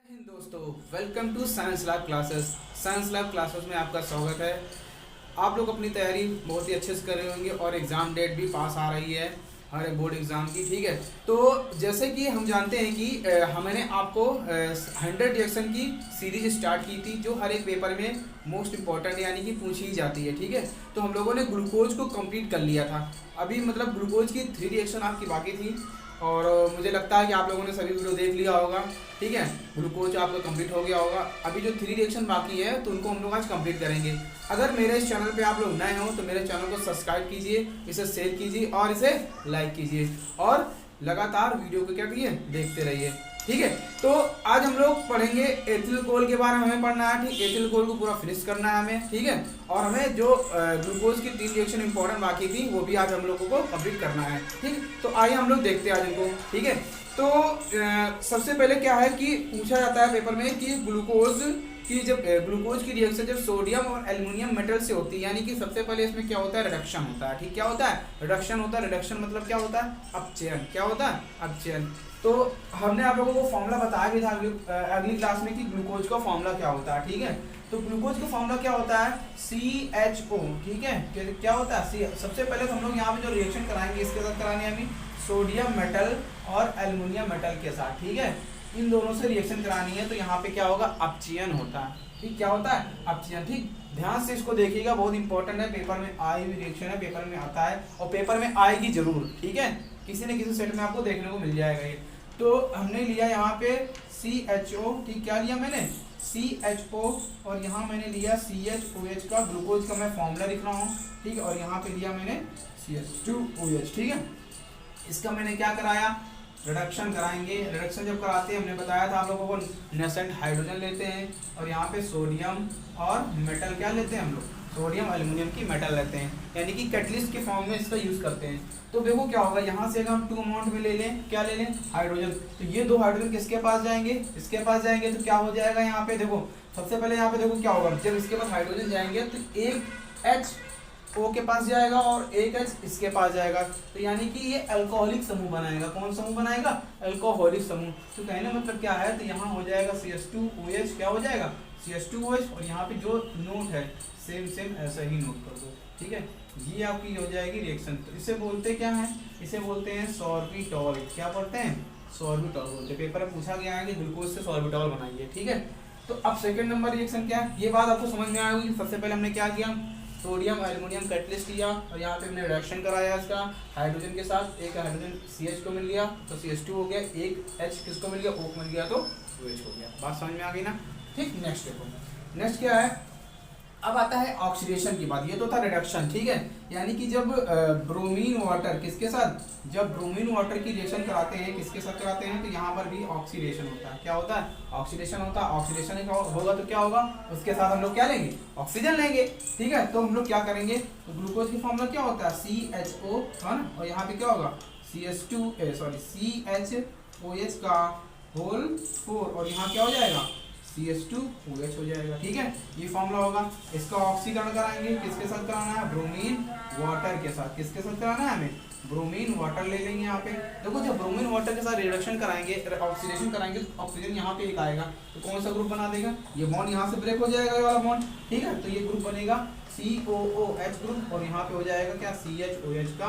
हिंद दोस्तों, welcome to science lab classes. Science lab classes में आपका स्वागत है। आप लोग अपनी तैयारी बहुत ही अच्छे से कर रहे होंगे और एग्ज़ाम डेट भी पास आ रही है हमारे बोर्ड एग्ज़ाम की। ठीक है, तो जैसे कि हम जानते हैं कि हमने आपको 100 रिएक्शन की सीरीज स्टार्ट की थी जो हर एक पेपर में मोस्ट इम्पॉर्टेंट यानी कि पूछी ही जाती है। ठीक है, तो हम लोगों ने ग्लूकोज को कंप्लीट कर लिया था। अभी मतलब ग्लूकोज की 3 रिएक्शन आपकी बाकी थी और मुझे लगता है कि आप लोगों ने सभी वीडियो देख लिया होगा। ठीक है, ग्लूकोज आपका कंप्लीट हो गया होगा। अभी जो 3 रिएक्शन बाकी है तो उनको हम लोग आज कंप्लीट करेंगे। अगर मेरे इस चैनल पे आप लोग नए हो तो मेरे चैनल को सब्सक्राइब कीजिए, इसे शेयर कीजिए और इसे लाइक कीजिए और लगातार वीडियो को क्या करिए, देखते रहिए। ठीक है, तो आज हम लोग पढ़ेंगे एथिल कोल के बारे में। हमें पढ़ना है, ठीक, एथिल कोल को पूरा फिनिश करना है हमें। ठीक है, और हमें जो ग्लूकोज की 3 रिएक्शन इंपॉर्टेंट बाकी थी वो भी आज हम लोगों को कंप्लीट करना है। ठीक, तो आइए हम लोग देखते हैं आज इनको। ठीक है, तो सबसे पहले क्या है कि पूछा जाता है पेपर में कि ग्लूकोज की जब ग्लूकोज की रिएक्शन जब सोडियम और एल्युमिनियम मेटल से होती है, यानी कि सबसे पहले इसमें क्या होता है, रिडक्शन होता है। ठीक, क्या होता है, रिडक्शन होता है। रिडक्शन मतलब क्या होता है, अपचयन। क्या होता है, अपचयन। तो हमने आप लोगों को फॉर्मूला बताया भी था अगली क्लास में कि ग्लूकोज का फॉर्मूला क्या होता है। ठीक है, तो ग्लूकोज का फॉर्मूला क्या होता है, CHO। ठीक है, क्या होता है, सबसे पहले तो हम लोग यहाँ पे जो रिएक्शन कराएंगे इसके साथ कराने हमें सोडियम मेटल और एल्युमिनियम मेटल के साथ। ठीक है, इन दोनों से रिएक्शन करानी है तो यहाँ पे क्या होगा, अपचयन होता है। ठीक, क्या होता है, अपचयन। ठीक, ध्यान से इसको देखिएगा, बहुत इंपॉर्टेंट है, पेपर में आई हुई रिएक्शन है, पेपर में आता है और पेपर में आएगी जरूर। ठीक है, किसी न किसी सेट में आपको देखने को मिल जाएगा ये। तो हमने लिया यहाँ पे CHO। ठीक, क्या लिया मैंने, CHO, और यहाँ मैंने लिया CHOH का, ग्लूकोज का मैं फॉर्मूला लिख रहा हूँ। ठीक है, और यहाँ पे लिया मैंने CH2OH। ठीक है, इसका मैंने क्या कराया, रिडक्शन कराएंगे। रिडक्शन जब कराते हैं हमने बताया था आप लोगों को, नेसेंट हाइड्रोजन लेते हैं और यहाँ पे सोडियम और मेटल क्या लेते हैं हम लोग, सोडियम एल्युमिनियम की मेटल लेते हैं, यानी कि कैटलिस्ट के फॉर्म में इसका यूज करते हैं। तो देखो क्या होगा, यहाँ से अगर हम 2 अमाउंट में ले लें, क्या ले लें, हाइड्रोजन, तो ये 2 हाइड्रोजन किसके पास जाएंगे, इसके पास जाएंगे। तो क्या हो जाएगा यहाँ पे, देखो सबसे पहले यहाँ पे देखो क्या होगा, जब इसके पास हाइड्रोजन जाएंगे तो एक H O के पास जाएगा और एक H इसके पास जाएगा। तो यानी कि ये अल्कोहलिक समूह बनाएगा। कौन समूह बनाएगा, अल्कोहलिक समूह। तो कहने मतलब क्या है, तो यहाँ हो जाएगा CH2OH, क्या हो जाएगा, CH2OH, और यहाँ पे जो नोट है सेम सेम ऐसा ही नोट कर दो। ठीक है, ये आपकी हो जाएगी रिएक्शन। तो इसे बोलते क्या है, इसे बोलते हैं सॉर्बिटॉल। क्या बोलते हैं, सॉर्बिटॉल बोलते हैं। पेपर में पूछा गया है कि ग्लूकोज से सॉर्बिटॉल बनाइए। ठीक है, तो अब सेकंड नंबर रिएक्शन क्या है, ये बात आपको समझ में आई होगी। सबसे पहले हमने क्या किया, सोडियम एल्युमिनियम कैटलिस्ट लिया और यहाँ पे हमने रिएक्शन कराया इसका हाइड्रोजन के साथ। एक हाइड्रोजन CH को मिल गया तो CH2 हो गया, एक H किसको मिल गया, O को मिल गया तो OH हो गया। बात समझ में आ गई ना। ठीक, नेक्स्ट देखो, नेक्स्ट क्या है, अब आता है ऑक्सीडेशन की बात। ये तो था रिडक्शन। ठीक है, यानी कि जब ब्रोमीन वाटर किसके साथ, जब ब्रोमीन वाटर की रिएक्शन कराते हैं, किसके साथ कराते हैं, तो यहाँ पर भी ऑक्सीडेशन होता है। क्या होता है, ऑक्सीडेशन होता है। ऑक्सीडेशन होगा तो क्या होगा, उसके साथ हम लोग क्या लेंगे, ऑक्सीजन लेंगे। ठीक है, तो हम लोग क्या करेंगे, तो ग्लूकोज की फॉर्मूला क्या होता है, CHO, है ना, और यहाँ पे क्या होगा, CHOH का होल 4, और यहाँ क्या हो जाएगा, CH2OH हो जाएगा। ठीक है, ये फॉर्मूला होगा। इसका ऑक्सीकरण कराएंगे, किसके साथ कराना है, ब्रोमीन वाटर के साथ। किसके साथ कराना है हमें, ब्रोमीन वाटर ले लेंगे यहाँ पे। देखो जब ब्रोमीन वाटर के साथ रिडक्शन कराएंगे, ऑक्सीडेशन कराएंगे, तो ऑक्सीजन यहाँ पे एक आएगा तो कौन सा ग्रुप बना देगा, ये बॉन्ड यहाँ से ब्रेक हो जाएगा, ये वाला बॉन्ड। ठीक है, तो ये ग्रुप बनेगा COOH ग्रुप, और यहाँ पे हो जाएगा क्या, CHOH का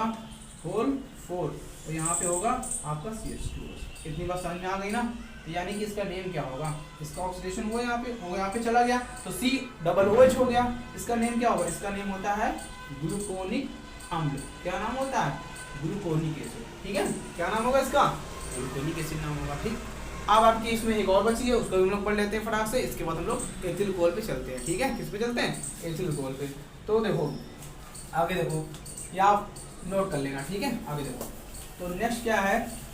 होल 4, और यहाँ पे होगा आपका CH2OH। इतनी बात समझ में आ गई ना। यानी कि इसका नेम क्या होगा, इसका ऑक्सीडेशन हुआ यहाँ पे, वो यहाँ पे चला गया तो COOH हो गया। इसका नेम क्या होगा, इसका नेम होता है ग्लूकोनिक अम्ल। क्या नाम होता है, ग्लूकोनिक एसिड। ठीक है, क्या नाम होगा इसका, ग्लूकोनिक एसिड नाम होगा। ठीक, अब आपकी इसमें एक और बची है, उसको भी हम लोग पढ़ लेते हैं फटाक से। इसके बाद हम लोग एथिल कोल पे चलते हैं। ठीक है, किस पे चलते हैं, एथिल कोल पे। तो देखो आगे देखो, या आप नोट कर लेना। ठीक है, आगे देखो, तो नेक्स्ट क्या है,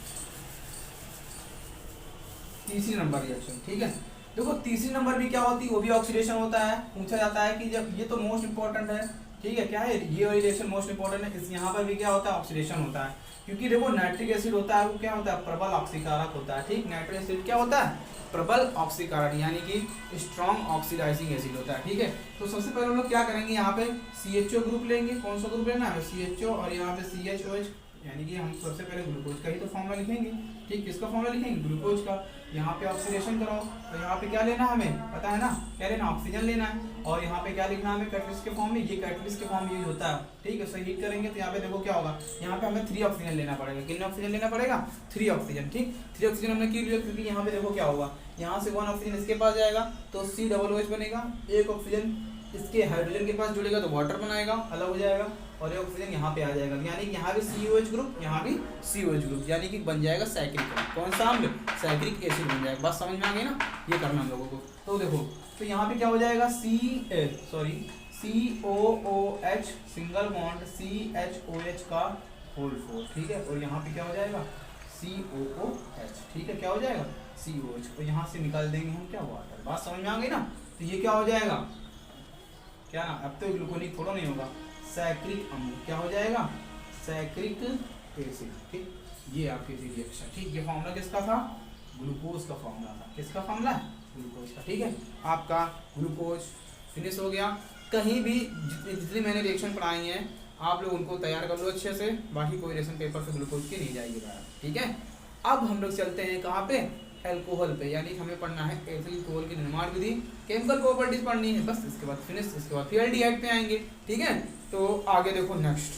तीसरी नंबर रिएक्शन। ठीक है, देखो तीसरी नंबर भी क्या होती है, वो भी ऑक्सीडेशन होता है। पूछा जाता है कि जब ये तो मोस्ट इंपॉर्टेंट है। ठीक है, क्या है, ये वाली रिएक्शन मोस्ट इंपॉर्टेंट है। इस यहाँ पर भी क्या होता है, ऑक्सीडेशन होता है। क्योंकि देखो नाइट्रिक एसिड होता है, वो क्या होता है, प्रबल ऑक्सीकारक होता है। ठीक, नाइट्रिक एसिड क्या होता है, प्रबल ऑक्सीकारक, यानी कि स्ट्रॉन्ग ऑक्सीडाइजिंग एसिड होता है। ठीक है, तो सबसे पहले हम लोग क्या करेंगे, यहाँ पे CHO ग्रुप लेंगे। कौन सा ग्रुप लेना है, CHO, और यहाँ पे CHOH यानी कि हम सबसे पहले ग्लूकोज का ही तो फॉर्मूला लिखेंगे। ठीक, किसका फॉर्मूला लिखेंगे? ग्लूकोज का। यहाँ पे ऑक्सीडेशन कराओ, तो यहाँ पे क्या लेना है हमें पता है ना, क्या लेना? ऑक्सीजन लेना है। और यहाँ पे क्या लिखना है हमें? कैटलिस्ट के फॉर्म में। ये कैटलिस्ट के फॉर्म यूज होता है। ठीक है, सो हीट करेंगे तो यहाँ पे देखो क्या होगा, यहाँ पे हमें 3 ऑक्सीजन लेना पड़ेगा। कितने ऑक्सीजन लेना पड़ेगा? 3 ऑक्सीजन। ठीक, 3 ऑक्सीजन हमने क्यों लिया? क्योंकि यहाँ पे देखो क्या होगा, यहाँ से 1 ऑक्सीजन इसके पास जाएगा तो COOH बनेगा, 1 ऑक्सीजन इसके हाइड्रोजन के पास जुड़ेगा तो वाटर बनाएगा, अलग हो जाएगा, और ये ऑक्सीजन यहाँ पे आ जाएगा, यानी कि यहाँ भी COH ग्रुप, यहाँ भी COH ग्रुप, यानी कि बन जाएगा साइक्लिक। कौन सा अम्ल? साइक्लिक एसिड बन जाएगा। बात समझ में आ गई ना? ये करना हम लोगों को। तो देखो, तो यहाँ पे क्या हो जाएगा? COOH सिंगल बॉन्ड CHOH का होल 4। ठीक है, और यहाँ पे क्या हो जाएगा? COOH। ठीक है, क्या हो जाएगा? COH। तो यहाँ से निकाल देंगे हम क्या? वाटर। बात समझ में आ गई ना? तो ये क्या हो जाएगा? क्या ना, अब तो ग्लूकोनिक थोड़ा नहीं होगा, सैक्रिक अम्ल। क्या हो जाएगा? Saccharic acid. ठीक, ये आपकी थी रिएक्शन। ठीक, ये फॉर्मूला किसका था? ग्लूकोज का फॉर्मूला था। किसका फॉर्मूला है? ग्लूकोज का। ठीक है, आपका ग्लूकोज फिनिश हो गया। कहीं भी जितनी मैंने रिएक्शन पढ़ाई हैं आप लोग उनको तैयार कर लो अच्छे से, बाकी कोई रिएक्शन पेपर से ग्लूकोज की नहीं जाएगी बाहर। ठीक है, अब हम लोग चलते हैं कहाँ पे? एल्कोहल पे, यानी हमें पढ़ना है एथिल अल्कोहल की निर्माण विधि, केमिकल प्रॉपर्टीज पढ़नी है बस। इसके बाद फिनिश, इसके बाद फिर एल्डिहाइड पे आएंगे। ठीक है, तो आगे देखो नेक्स्ट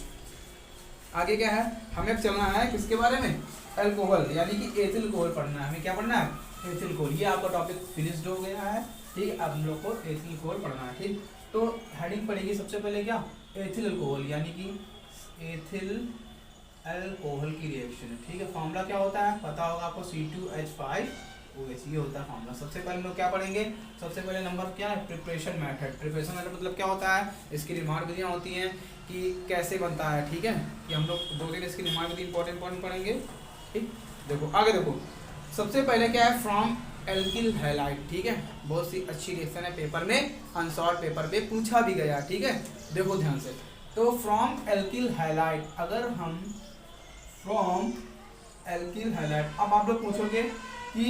आगे क्या है, हमें चलना है किसके बारे में? अल्कोहल, यानी कि एथिल अल्कोहल पढ़ना है। हमें क्या पढ़ना है? Ethyl alcohol. ये आपका टॉपिक फिनिश्ड हो गया है। ठीक, अब हम लोग को एथिल अल्कोहल पढ़ना है। ठीक, तो हेडिंग पड़ेगी सबसे पहले क्या? एथिल अल्कोहल, यानी कि एथिल अल्कोहल की रिएक्शन है। ठीक है, फॉर्मूला क्या होता है पता होगा आपको? C2H5OH, ये होता है फॉर्मूला। सबसे पहले हम लोग क्या पढ़ेंगे? सबसे पहले नंबर क्या है? Preparation method. प्रिपरेशन मेथड मतलब क्या होता है? इसकी निर्माण विधियाँ होती हैं कि कैसे बनता है। ठीक है, कि हम लोग 2 दिन इसकी निर्माण विधि इंपॉर्टेंट पढ़ेंगे। ठीक, देखो आगे देखो, सबसे पहले क्या है? From alkyl halide. ठीक है, बहुत सी अच्छी रिएक्शन है, पेपर में आंसर पेपर पे पूछा भी गया। ठीक है, देखो ध्यान से। तो फ्रॉम एल्किल हैलाइड, अगर हम फ्रॉम एल्किल हैलाइड, अब आप लोग पूछोगे कि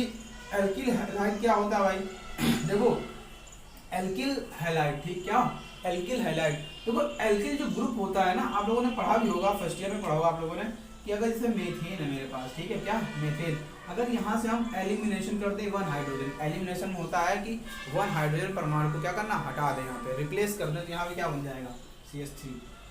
एल्किल हैलाइड क्या होता है भाई? देखो एल्किल हैलाइड, ठीक, क्या एल्किल हैलाइड? देखो एल्किल जो ग्रुप होता है ना, आप लोगों ने पढ़ा भी होगा, फर्स्ट ईयर में पढ़ा होगा आप लोगों ने, कि अगर जैसे मेथेन है मेरे पास, ठीक है, क्या मेथेन, अगर यहाँ से हम एलिमिनेशन करते हैं 1 हाइड्रोजन, एलिमिनेशन में होता है कि 1 हाइड्रोजन परमाणु को क्या करना? हटा दें, यहाँ पे रिप्लेस कर दें, तो यहाँ पे क्या बन जाएगा? CH3।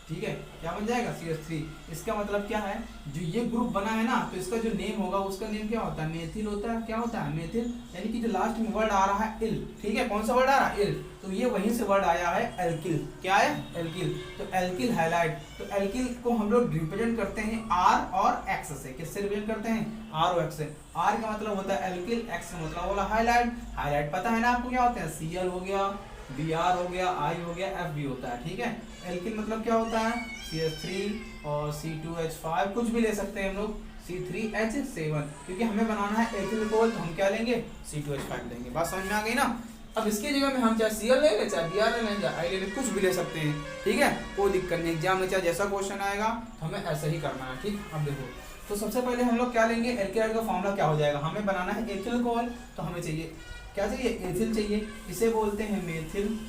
ठीक है, क्या बन जाएगा? CH3। इसका मतलब क्या है? जो ये ग्रुप बना है ना, तो इसका जो नेम होगा उसका नेम क्या होता है? मेथिल होता है। क्या होता है? मेथिल, यानी कि जो लास्ट में वर्ड आ रहा है इल। ठीक है, कौन सा वर्ड आ रहा है? इल, तो ये वहीं से वर्ड आया है एल्किल। क्या है? एल्किल। तो एल्किल हैलाइड, तो एल्किल को हम लोग रिप्रेजेंट करते हैं R और X से। किससे रिप्रेजेंट करते हैं? R और X से। R का मतलब होता है एल्किल, X का मतलब होगा हाइलाइड। हाइलाइड पता है ना आपको क्या होता है? Cl हो गया, Br हो गया, I हो गया, F भी होता है। ठीक है, एल्किल मतलब क्या होता है? CH3 और C2H5, कुछ भी ले सकते हैं हम लोग, C3H7, क्योंकि हमें बनाना है एथिल अल्कोहल, तो हम क्या लेंगे? C2H5 लेंगे। बात समझ में आ गई ना? अब इसकी जगह में हम चाहे Cl ले लें, चाहे Br ले लें, चाहे I ले लें, कुछ भी ले सकते हैं। ठीक है, कोई दिक्कत नहीं, एग्जाम में चाहे जैसा क्वेश्चन आएगा तो हमें ऐसा ही करना है। ठीक, अब देखो, तो सबसे पहले हम लोग क्या लेंगे? एल्किलाइड का फॉर्मूला क्या हो जाएगा? हमें बनाना है एथिल अल्कोहल, तो हमें चाहिए क्या? चाहिए एथिल चाहिए। इसे बोलते हैं मेथिल।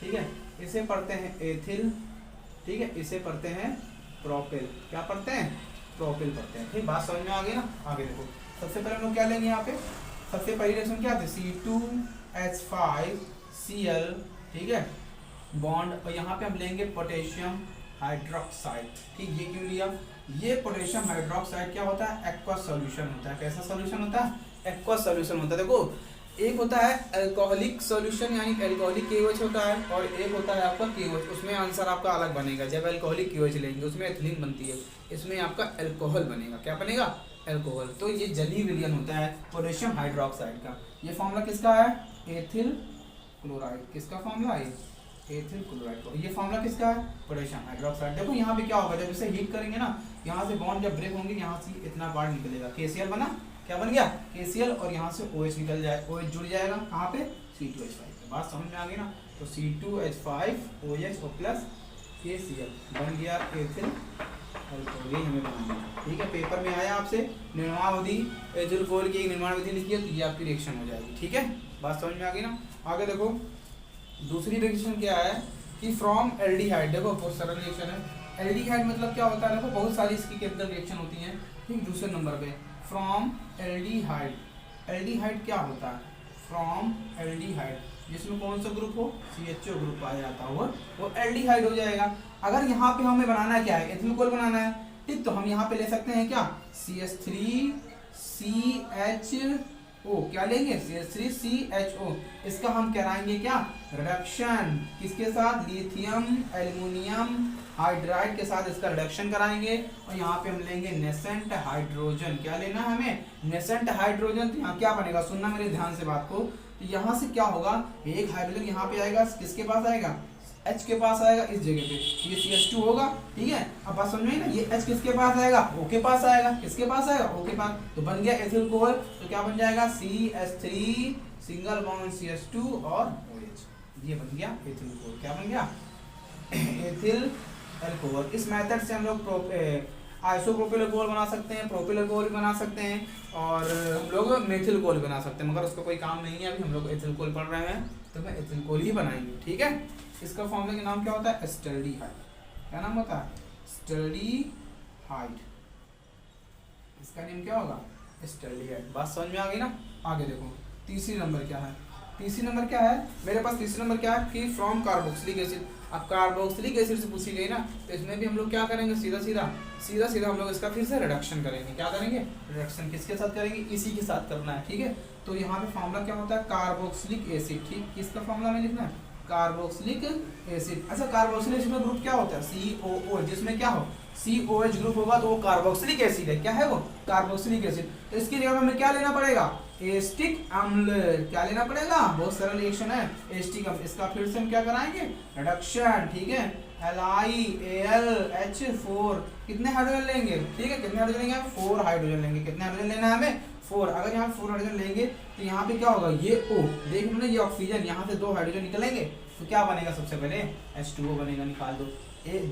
ठीक है, इसे पढ़ते हैं एथिल। ठीक है, इसे पढ़ते हैं प्रोपिल। क्या पढ़ते हैं? प्रोपिल पढ़ते हैं। ठीक, बात समझ में आ गई ना? आगे देखो, सबसे पहले हम लोग क्या लेंगे यहाँ पे? सबसे पहली रिएक्शन क्या आती है? C2H5Cl। ठीक है, बॉन्ड, और यहाँ पे हम लेंगे पोटेशियम हाइड्रोक्साइड। ठीक, ये क्यों लिया? ये पोटेशियम हाइड्रोक्साइड क्या होता है? एक्वस सॉल्यूशन होता है। कैसा सॉल्यूशन होता है? एक्वस सॉल्यूशन होता है। देखो, एक होता है अल्कोहलिक सॉल्यूशन, यानी अल्कोहलिक KOH होता है, और एक होता है आपका KOH, उसमें आंसर आपका अलग बनेगा। जब अल्कोहलिक KOH लेंगे उसमें एथिलीन बनती है, इसमें आपका अल्कोहल बनेगा। क्या बनेगा? अल्कोहल। तो ये जली विलयन होता है पोटेशियम हाइड्रोक्साइड का। ये फॉर्मूला किसका है? Ethyl chloride. किसका फॉर्मूला है? एथिल क्लोराइड का। ये फॉर्मूला किसका है? Potassium hydroxide. देखो यहाँ पे क्या होगा, जब इसे हीट करेंगे ना, यहाँ से बॉन्ड जब ब्रेक होंगे, यहाँ से इतना पार्ट निकलेगा, KCl बना, क्या बन गया? KCl, और यहाँ से OH निकल जाए, OH जुड़ जाएगा कहाँ पे? C2H5। बात समझ में आ गई ना? तो C2H5OH और प्लस KCl बन गया एथिल अल्कोहल। ये हमें बनाना है। ठीक है, पेपर में आया आपसे निर्माण विधि, एथिल अल्कोहल की एक निर्माण विधि लिखी है, तो ये आपकी रिएक्शन हो जाएगी। ठीक है, बात समझ में आ गई ना? आगे देखो, दूसरी रिएक्शन क्या है कि फ्रॉम एल्डिहाइड। देखो बहुत सरल रिएक्शन है। एल्डिहाइड मतलब क्या होता है, देखो बहुत सारी इसकी केमिकल रिएक्शन होती हैं, ठीक। दूसरे नंबर पे फ्रॉम एल्डिहाइड, एल्डिहाइड क्या होता है, फ्रॉम एल्डिहाइड जिसमें कौन सा ग्रुप हो, CHO ग्रुप पाया जाता हो वो एल्डिहाइड हो जाएगा। अगर यहाँ पे हमें बनाना क्या है, एथिल कोल बनाना है, ठीक। तो हम यहाँ पे ले सकते हैं क्या, CH3CHO, क्या लेंगे, CH3CHO। इसका हम कराएंगे क्या, रिडक्शन, किसके साथ, लिथियम एल्युमिनियम हाइड्राइड के साथ इसका रिडक्शन कराएंगे। और यहाँ पे हम लेंगे नेसेंट हाइड्रोजन, क्या लेना है हमें, नेसेंट हाइड्रोजन। तो यहाँ क्या बनेगा, सुनना मेरे ध्यान से बात को, तो यहाँ से क्या होगा, एक हाइड्रोजन यहाँ पे आएगा, किसके पास आएगा, H के पास आएगा, इस जगह पे ये CH2 होगा, ठीक है। अब बात समझ में ना, ये H किसके पास आएगा, O के पास आएगा, किसके पास आएगा, O के पास। तो बन गया एथिल कोल, तो क्या बन जाएगा, CH3 सिंगल बॉन्ड CH2 और OH, ये बन गया एथिल कोल। क्या बन गया, एथिल अल्कोहल। इस मेथड से हम लोग आइसोप्रोपिल अल्कोहल बना सकते हैं, प्रोपिल अल्कोहल भी बना सकते हैं, और हम लोग मेथिल कोल बना सकते हैं, मगर उसका कोई काम नहीं है, अभी हम लोग एथिल कोल पढ़ रहे हैं तो मैं एथिल कोल ही बनाएंगे, ठीक है। इसका फॉर्मूला का नाम क्या होता है, एस्टल्डिहाइड। क्या नाम होता है, एस्टल्डिहाइड, इसका नेम क्या होगा, एस्टल्डिहाइड। बात समझ में आ गई ना। आगे देखो तीसरी नंबर क्या है, तीसरी नंबर क्या है मेरे पास, तीसरी नंबर क्या है कि फ्रॉम कार्बोक्सिलिक एसिड। अब कार्बोक्सिलिक एसिड से पूछी गई ना, तो इसमें भी हम लोग क्या करेंगे, सीधा सीधा हम लोग इसका फिर से रिडक्शन करेंगे। क्या करेंगे, रिडक्शन किसके साथ करेंगे, इसी के साथ करना है, ठीक है। तो यहाँ पे फॉर्मूला क्या होता है, कार्बोक्सिलिक एसिड, ठीक। किसका फॉर्मूला में लिखना है, कार्बोक्सिलिक एसिड। अच्छा, कार्बोक्सिलिक एसिड में ग्रुप क्या होता है, COO, जिसमें क्या हो, COH ग्रुप होगा तो वो कार्बोक्सिलिक एसिड है। क्या है वो, कार्बोक्सिलिक एसिड। तो इसकी जगह हमें क्या लेना पड़ेगा, एस्टिक अम्ल। क्या लेना पड़ेगा, बहुत सरल रिएक्शन है, एस्टिक अम्ल। इसका फिर से हम क्या कराएंगे, रिडक्शन, ठीक है। LiAlH4, कितने हाइड्रोजन लेंगे, ठीक है, कितने हाइड्रोजन लेंगे, 4 हाइड्रोजन लेंगे। कितने हाइड्रोजन लेना है हमें, 4। अगर यहाँ 4 हाइड्रोजन लेंगे तो यहाँ पे क्या होगा, ये O, देख लो ये ऑक्सीजन, यहाँ से 2 हाइड्रोजन निकलेंगे तो क्या बनेगा, सबसे पहले H2O बनेगा, निकाल दो।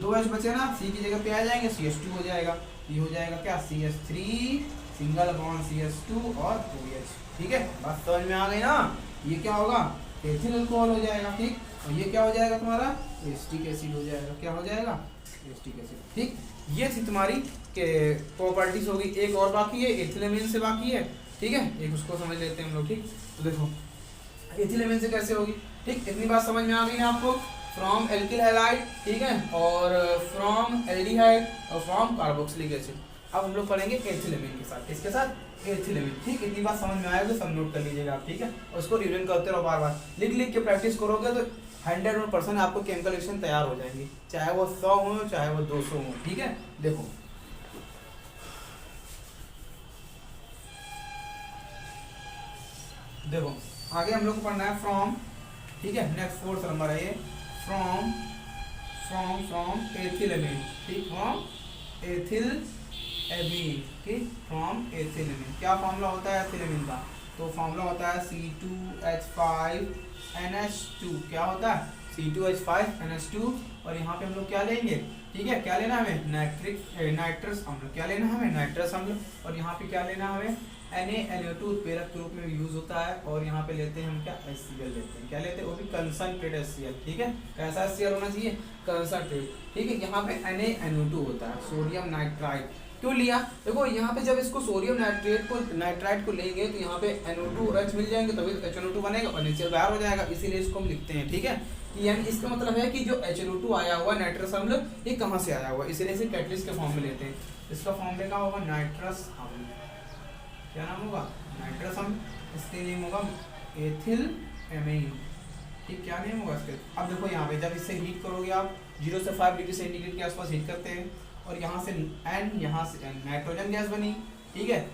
2H बचे ना, C की जगह पे आ जाएंगे, CH2 हो जाएगा। ये हो जाएगा क्या, CH3 सिंगल बॉन्ड CH2 और OH, ठीक है। बात समझ में आ गई ना। ये क्या होगा, एथिल अल्कोहल हो जाएगा, ठीक। और ये क्या हो जाएगा तुम्हारा, एस्टिक एसिड हो जाएगा। क्या हो जाएगा, एस्टिक एसिड, ठीक। ये थी तुम्हारी के प्रॉपर्टीज होगी। एक और बाकी है, एथिलेमिन से बाकी है, ठीक है। एक उसको समझ लेते हैं हम लोग, ठीक। तो देखो एथिलेमिन से कैसे होगी, ठीक। इतनी बात समझ में आ गई है आपको, फ्रॉम एल्किल हैलाइड, ठीक है, और फ्रॉम एल्डिहाइड और फ्रॉम कार्बोक्सिलिक एसिड। अब हम लोग पढ़ेंगे एथिलेमिन के साथ, इसके साथ एथिलेमिन, ठीक। इतनी बात समझ में आएगा तो सब नोट कर लीजिएगा आप, ठीक है। और उसको रिवीजन करते रहो बार बार, लिख के प्रैक्टिस करोगे तो 100% आपको केमिकल रिएक्शन तैयार हो जाएंगी, चाहे वो 100 हो चाहे वो 200 हो, ठीक है। देखो देखो आगे हम लोग को पढ़ना है फ्रॉम, ठीक है। नेक्स्ट 4th नंबर है ये, फ्रॉम एथिलेमिन, ठीक। फ्रॉम एथिलेमिन, ठीक। फ्रॉम एथिलेमिन क्या फॉर्मूला होता है एथिलेमिन का, तो फॉर्मूला होता है C2H5NH2। क्या होता है, C2H5NH2। और यहाँ पे हम लोग क्या लेंगे, ठीक है, क्या लेना हमें, नाइट्रस अम्ल। क्या लेना हमें, नाइट्रस अम्ल। और यहाँ पे क्या लेना हमें, NaNO2 उत्प्रेरक के रूप में यूज होता है। और यहाँ पे लेते हैं हम क्या, HCl लेते हैं। क्या लेते हैं, वो भी कंसंट्रेट HCl, ठीक है। कैसा HCl होना चाहिए, कंसंट्रेट, ठीक है। यहाँ पे NaNO2 होता है, सोडियम नाइट्राइट। क्यों लिया, देखो यहाँ पे जब इसको सोडियम नाइट्राइट को लेंगे तो यहाँ पे NO2 और H मिल जाएंगे, तभी HNO2 बनेगा और नीचे बाहर हो जाएगा, इसीलिए इसको हम लिखते हैं, ठीक है। यानी इसका मतलब है कि जो HNO2 आया हुआ नाइट्रस अम्ल, ये कहाँ से आया हुआ, इसीलिए इसे कैटलिस्ट के फॉर्म में लेते हैं। इसका फॉर्म क्या होगा, नाइट्रस अम्ल। क्या नाम होगा, नाइट्रस अम्ल। इसके नेम होगा एथिलेमिन, ठीक। क्या नेम होगा इसके। अब देखो यहाँ पे जब इससे हीट करोगे आप 0 से 5 डिग्री सेंटीग्रेड के आसपास हीट करते हैं, और यहाँ से N, यहाँ से N, नाइट्रोजन गैस बनी, ठीक है।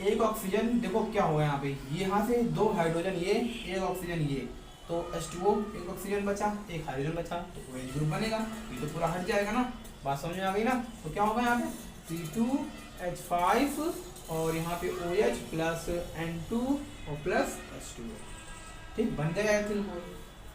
एक ऑक्सीजन, देखो क्या होगा यहाँ पे, यहाँ से 2 हाइड्रोजन ये, एक ऑक्सीजन ये, तो H2O, एक ऑक्सीजन बचा, एक हाइड्रोजन बचा, तो OH ग्रुप बनेगा। ये तो पूरा हट जाएगा ना, बात समझ में आ गई ना। तो क्या होगा यहाँ पे C2H5 और यहाँ पे OH प्लस N2 और प्लस H2O, ठीक। बन गया एथिल कोल,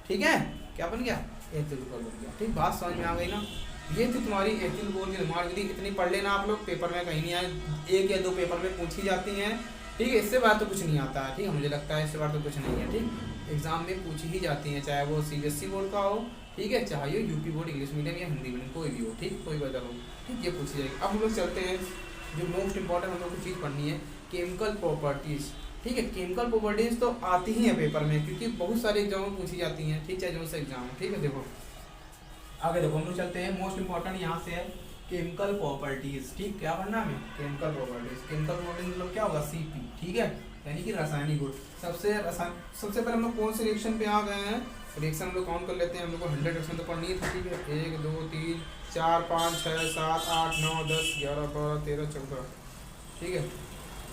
ठीक है। क्या बन गया, एथिल कोल बन गया, ठीक। बात समझ में आ गई ना। ये थी तुम्हारी एथिल कोल की निर्माण विधि। इतनी पढ़ लेना आप लोग, पेपर में कहीं नहीं आए, 1 या 2 पेपर में पूछी जाती हैं, ठीक है। इससे बात तो कुछ नहीं आता है, ठीक है, मुझे लगता है इससे बात तो कुछ नहीं है, ठीक। एग्जाम में पूछी ही जाती हैं, चाहे वो सीबीएसई बोर्ड का हो, ठीक है, चाहे ये यूपी बोर्ड इंग्लिश मीडियम या हिंदी मीडियम कोई भी हो, ठीक, कोई बदल हो, ठीक, ये पूछी जाएगी। अब हम लोग चलते हैं, जो मोस्ट इंपॉर्टेंट हम लोग को चीज़ पढ़नी है, केमिकल प्रॉपर्टीज़, ठीक है। केमिकल प्रॉपर्टीज़ तो आती ही है पेपर में, क्योंकि बहुत सारे एग्जाम में पूछी जाती हैं, ठीक, चाहे जो सा एग्जाम हो, ठीक है। देखो आगे देखो हम लोग चलते हैं, मोस्ट इंपॉर्टेंट यहाँ से है केमिकल प्रॉपर्टीज़, ठीक, क्या पढ़ना है हमें, केमिकल प्रॉपर्टीज़। केमिकल प्रॉपर्टीज मतलब क्या होगा, सीपी, ठीक है, यानी कि रासायनिक गुण। सबसे पहले हम लोग कौन से रिएक्शन पे आ गए हैं, रिएक्शन हम लोग काउंट कर लेते हैं, हम लोग को 100 रिएक्शन तो पढ़नी है, ठीक है। 1 2 3 4 5 6 7 8 9 10 11 12 13 14, ठीक है,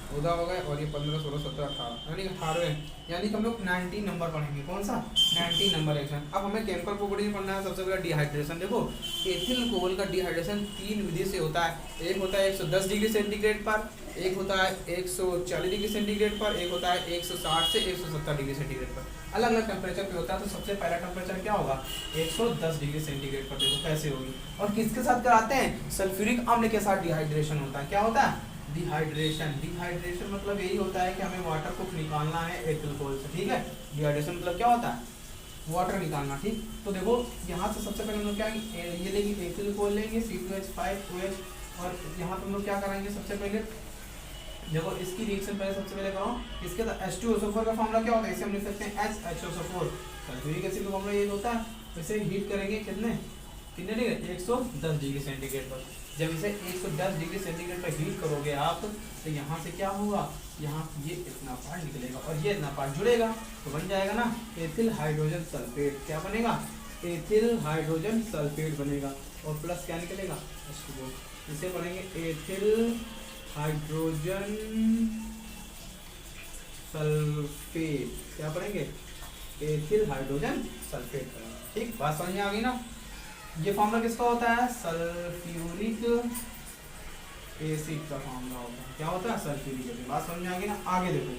14 हो गए, और ये 15 16 17 18, यानी कि 18, यानी कि हम लोग 19 नंबर पढ़ेंगे, कौन सा 19 नंबर रिएक्शन। अब हमें केमिकल प्रॉपर्टीज पढ़ना है। सबसे पहले डिहाइड्रेशन। देखो एथिल कोल का डिहाइड्रेशन 3 विधि से होता है। एक होता है 110 डिग्री सेंटीग्रेड पर, एक होता है 140 डिग्री सेंटीग्रेड पर, एक होता है 160 से 170 डिग्री सेंटीग्रेड पर। अलग अलग टेम्परेचर पे होता है। तो सबसे पहला टेम्परेचर क्या होगा, 110 डिग्री सेंटीग्रेड पर। देखो कैसे होगी, और किसके साथ कराते हैं, सल्फ्यूरिक अम्ल के साथ डिहाइड्रेशन होता है। क्या होता है, डिहाइड्रेशन। डिहाइड्रेशन मतलब यही होता है कि हमें वाटर को निकालना है एथिल कोल से, ठीक है। डिहाइड्रेशन मतलब क्या होता है, वाटर निकालना, ठीक। तो देखो यहाँ से सबसे पहले हम लोग क्या ये लेंगे, एथिल कोल लेंगे, C2H5OH, और यहाँ पे हम लोग क्या कराएंगे, सबसे पहले देखो इसकी रिएक्शन पहले सबसे पहले कराओ। इसके साथ H2SO4 का फॉर्मूला क्या होता है, इसे हम लिख सकते हैं HHSO4, सल्फ्यूरिक एसिड का फॉर्मूला ये होता है। इसे हीट करेंगे कितने डिग्री, 110 डिग्री सेंटीग्रेड पर। जब इसे 110 डिग्री सेंटीग्रेड पर हीट करोगे आप, तो यहाँ से क्या होगा, यहाँ ये इतना पार्ट निकलेगा और ये इतना पार्ट जुड़ेगा, तो बन जाएगा ना एथिल हाइड्रोजन सल्फेट। क्या बनेगा, एथिल हाइड्रोजन सल्फेट बनेगा, और प्लस क्या निकलेगा, H2O। इसे पढ़ेंगे एथिल हाइड्रोजन सल्फेट। क्या पढ़ेंगे, एथिल हाइड्रोजन सल्फेट पढ़ेंगे, ठीक। बात समझ में आ गई ना। ये फॉर्मूला किसका होता है, सल्फ्यूरिक एसिड का फॉर्मूला होता है। क्या होता है, सल्फ्यूरिक एसिड। बात समझ में आ गई ना। आगे देखो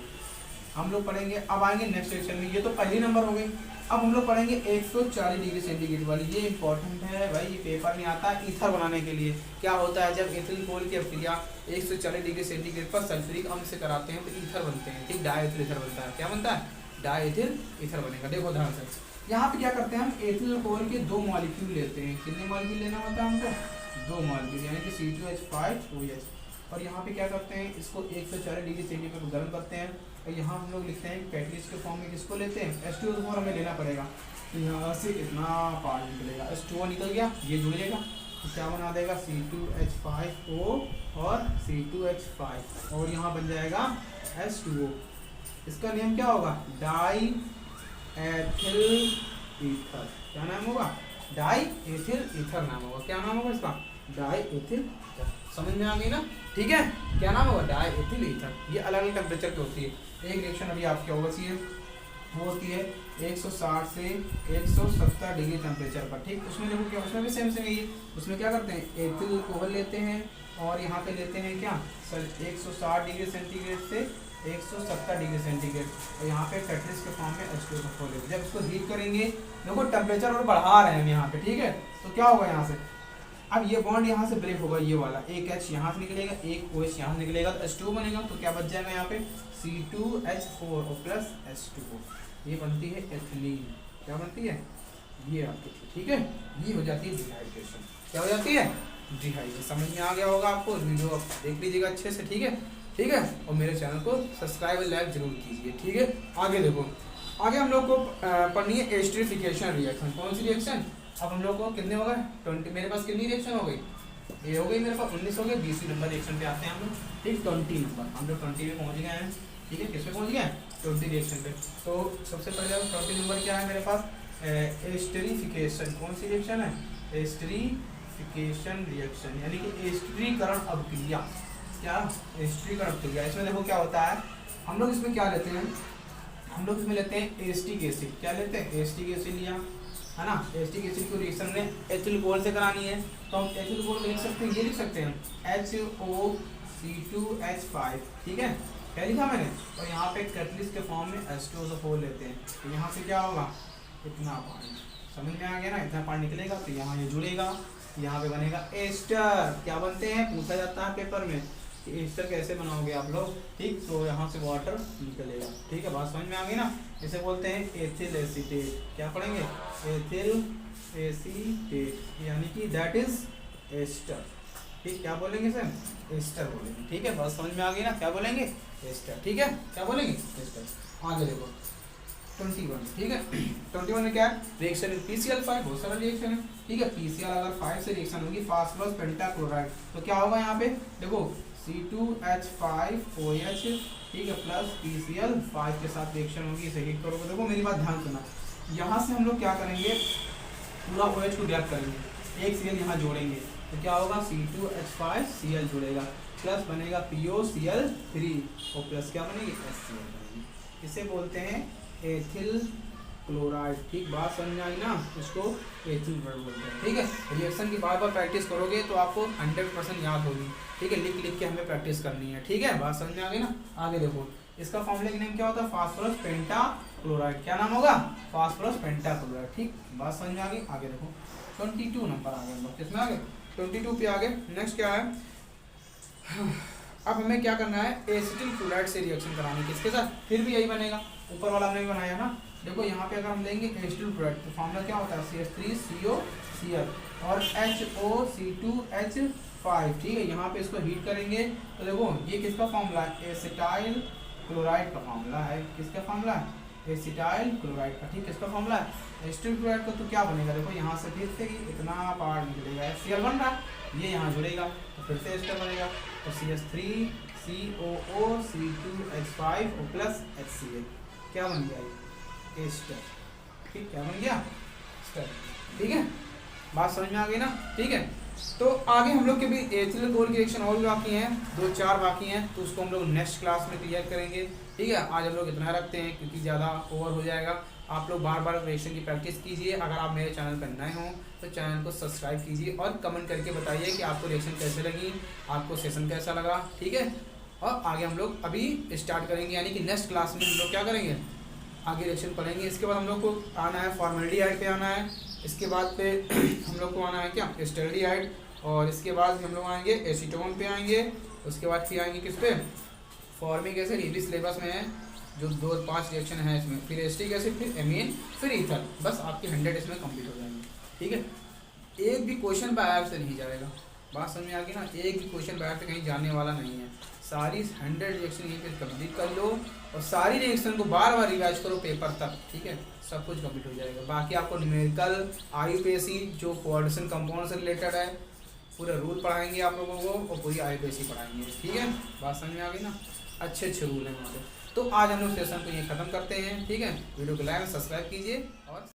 हम लोग पढ़ेंगे, अब आएंगे नेक्स्ट रिएक्शन में। ये तो पहली नंबर हो गई। अब हम लोग पढ़ेंगे 140 डिग्री सेंटीग्रेड वाली। ये इंपॉर्टेंट है भाई, ये पेपर में आता है। ईथर बनाने के लिए क्या होता है, जब एथिल कोल की अभिक्रिया 140 डिग्री सेंटीग्रेड पर सल्फ्यूरिक अम्ल से कराते हैं तो ईथर बनते हैं, ठीक। डायएथिल ईथर बनता है। क्या बनता है, डायएथिल ईथर बनेगा। देखो ध्यान से, यहाँ पे क्या करते हैं हम, एथिल कोल के 2 मॉलिक्यूल लेते हैं। कितने मॉलिक्यूल लेना होता है हमको, 2 मॉलिक्यूल, यानी कि C2H5OH। और यहाँ पे क्या करते हैं, इसको 140 डिग्री सेंटीग्रेड पर गर्म करते हैं, और यहाँ हम लोग लिखते हैं कैटलिस्ट के फॉर्म में किसको लेते हैं, H2O4 हमें लेना पड़ेगा। तो यहाँ से इतना पार्ट निकलेगा, H2O निकल गया, ये जुड़ेगा, तो क्या बना देगा, C2H5O और C2H5, और यहाँ बन जाएगा H2O। इसका नेम क्या होगा, डाई एथिल ईथर। क्या नाम होगा, डाई एथिल ईथर नाम होगा। क्या नाम होगा इसका, डाई एथिल ईथर। समझ में आ गई ना, ठीक है। क्या नाम होगा, डाई एथिल ईथर। ये अलग अलग टेम्परेचर पे होती है। एक रिएक्शन अभी आपकी होगा सी वो होती है 160 से 170 डिग्री टेम्परेचर पर, ठीक। उसमें देखो क्या, उसमें भी सेम सेम ही, उसमें क्या करते हैं, एथिल कोहल लेते हैं, और यहाँ पे लेते हैं क्या, 160 डिग्री सेंटीग्रेड से 170 डिग्री सेंटीग्रेड, और यहाँ पे कैटलिस्ट के फॉर्म में H2O4 लेते हैं। जब इसको हीट करेंगे, देखो टेम्परेचर और बढ़ा रहे हैं हम यहाँ पे, ठीक है। तो क्या होगा यहाँ से, अब ये बॉन्ड यहाँ से ब्रेक होगा, ये वाला एक H यहाँ से निकलेगा, एक OH यहाँ से निकलेगा, तो H2O बनेगा। तो क्या बच जाएगा यहाँ पे, C2H4 और प्लस H2O। ये बनती है एथिलीन। क्या बनती है, ये आपकी, ठीक है। ये हो जाती है डिहाइड्रेशन। क्या हो जाती है, डिहाइड्रेशन। समझ में आ गया होगा आपको। वीडियो आप देख लीजिएगा अच्छे से, ठीक है, ठीक है। और मेरे चैनल को सब्सक्राइब और लाइक जरूर कीजिए, ठीक है। आगे देखो, आगे हम लोग को पढ़नी है एस्टरिफिकेशन रिएक्शन। कौन सी रिएक्शन, अब हम लोग को कितने हो गए, 20। मेरे पास कितनी रिएक्शन हो गई, ये हो गई मेरे पास 19 हो गए। 20 नंबर रिएक्शन पे आते हैं हम लोग, ठीक। 20 नंबर हम लोग 20 पे पहुँच गए हैं, ठीक है। किस पे पहुँच गए हैं, 20 रिएक्शन पे। तो सबसे पहले 20 नंबर क्या है मेरे पास, एस्टरिफिकेशन। कौन सी रिएक्शन है, एस्टरिफिकेशन रिएक्शन, यानी कि एस्टरीकरण अभिक्रिया। क्या, एस्टरीकरण अभिक्रिया। इसमें देखो क्या होता है, हम लोग इसमें क्या लेते हैं, हम लोग इसमें लेते हैं एस्टिक एसिड। क्या लेते हैं, एस्टिक एसिड लिया, है ना। एस्टिक एसिड को रिएक्शन में एथिल कोल से करानी है, तो हम एथिल कोल लिख सकते हैं, ये लिख सकते हैं HOC2H5, ठीक है। क्या लिखा मैंने, और यहाँ पे कैटलिस्ट के फॉर्म में H2O4 लेते हैं। तो यहाँ से क्या होगा, इतना पानी। समझ में आ गया ना, इतना पानी निकलेगा, तो यहाँ ये जुड़ेगा, यहाँ पे बनेगा एस्टर। क्या बनते हैं, पूछा जाता है पेपर में, एस्टर कैसे बनाओगे आप लोग, ठीक। तो यहाँ से वाटर निकलेगा, ठीक है, बात समझ में आ गई ना। इसे बोलते हैं एथिल एसीटेट। क्या पढ़ेंगे, एथिल एसीटेट, यानी कि दैट इज एस्टर, ठीक। क्या बोलेंगे सर, एस्टर बोलेंगे, ठीक है, बात समझ में आ गई ना। क्या बोलेंगे, एस्टर, ठीक है, क्या बोलेंगे, एस्टर। आगे देखो 21, ठीक है। 21 में क्या है, रिएक्शन विद PCl5, बहुत सारा रिएक्शन है, ठीक है। PCl अगर 5 से रिएक्शन होगी, फास्फोरस पेंटाक्लोराइड, तो क्या होगा यहाँ पे, देखो C2H5OH, ठीक है, प्लस PCl5 के साथ रिएक्शन होगी, इसे हीट करोगे। देखो मेरी बात ध्यान सुना, यहाँ से हम लोग क्या करेंगे, पूरा OH को रिएक्ट करेंगे, एक Cl यहाँ जोड़ेंगे, तो क्या होगा, C2H5Cl जुड़ेगा, प्लस बनेगा POCl3, और प्लस क्या बनेगी, HCl बनेगी। इसे बोलते हैं एथिल क्लोराइड, ठीक। बात समझ में आई ना, इसको एथिल क्लोराइड बोलते हैं, ठीक है। रिएक्शन की बार बार प्रैक्टिस करोगे तो आपको 100% याद होगी, ठीक है। लिख लिख के हमें प्रैक्टिस करनी है, ठीक है, बात समझ में आ गई ना। आगे देखो, इसका फॉर्मूले का नेम क्या होता है, फास्फोरस पेंटाक्लोराइड। क्या नाम होगा, फास्फोरस पेंटाक्लोराइड, ठीक। बात समझ में आ गई। आगे देखो 22 नंबर आ गया हम लोग, किसमें आ गए, 22 पे आ गए। नेक्स्ट क्या है, अब हमें क्या करना है, एसिटिल क्लोराइड से रिएक्शन करानी, किसके साथ, फिर भी यही बनेगा, ऊपर वाला हमने भी बनाया ना। देखो यहाँ पे अगर हम लेंगे एसिटिल क्लोराइड, तो फॉर्मूला क्या होता है, CH3COCl और HOC2H5, ठीक है। यहाँ पे इसको हीट करेंगे, तो देखो ये किसका फॉर्मूला है, एसिटाइल क्लोराइड का फॉर्मूला है, किसका फॉर्मूला है, एसिटाइल क्लोराइड का, ठीक। किसका फॉर्मूला है, एसिटिल क्लोराइड का। तो क्या बनेगा, देखो यहाँ से फिर से इतना पार्ट निकलेगा, HCl बन रहा है, ये यहाँ जुड़ेगा, तो फिर से एस्टर बनेगा, तो CH3COOC2H5 और प्लस HCl, क्या बन गया, एस्टर, ठीक। क्या बन गया, एस्टर, ठीक है। बात समझ में आ गई ना, ठीक है। तो आगे हम लोग के भी एथिल अल्कोहल की रिएक्शन और भी बाकी हैं, 2-4 बाकी हैं, तो उसको हम लोग नेक्स्ट क्लास में क्लियर करेंगे, ठीक है। आज हम लोग इतना रखते हैं क्योंकि ज़्यादा ओवर हो जाएगा। आप लोग बार बार रिएक्शन की प्रैक्टिस कीजिए। अगर आप मेरे चैनल पर नए हों तो चैनल को सब्सक्राइब कीजिए और कमेंट करके बताइए कि आपको रिएक्शन कैसे लगी, आपको सेशन कैसा लगा, ठीक है। और आगे हम लोग अभी स्टार्ट करेंगे, यानी कि नेक्स्ट क्लास में हम लोग क्या करेंगे, आगे रिएक्शन पढ़ेंगे। इसके बाद हम लोग को आना है फॉर्मेल्डिहाइड पे आना है, इसके बाद पे हम लोग को आना है क्या, एस्टल्डिहाइड, और इसके बाद हम लोग आएंगे एसीटोन पे आएंगे, उसके बाद फिर आएंगे किस पे, फॉर्मिक एसिड, ये भी सिलेबस में है, जो 2-5 रिएक्शन है इसमें, फिर एसिटिक एसिड, फिर एमीन, फिर ईथर। बस आपके 100 इसमें कंप्लीट हो जाएंगे, ठीक है। एक भी क्वेश्चन बाहर से नहीं जाएगा, बात समझ में आ गई ना, एक भी क्वेश्चन बाहर से कहीं जाने वाला नहीं है। सारी 100 रिएक्शन यहीं पे कंप्लीट कर लो और सारी रिएक्शन को बार बार रिवाइज करो पेपर तक, ठीक है, सब कुछ कंप्लीट हो जाएगा। बाकी आपको न्यूमेरिकल, IUPAC जो कोऑर्डिनेशन कंपाउंड से रिलेटेड है, पूरा रूल पढ़ाएंगे आप लोगों को और पूरी IUPAC पढ़ाएंगे, ठीक है। बात समझ में आ गई ना, अच्छे अच्छे रूल हैं वहाँ पे। तो आज हम लोग सेशन को ये खत्म करते हैं, ठीक है। वीडियो को लाइक सब्सक्राइब कीजिए और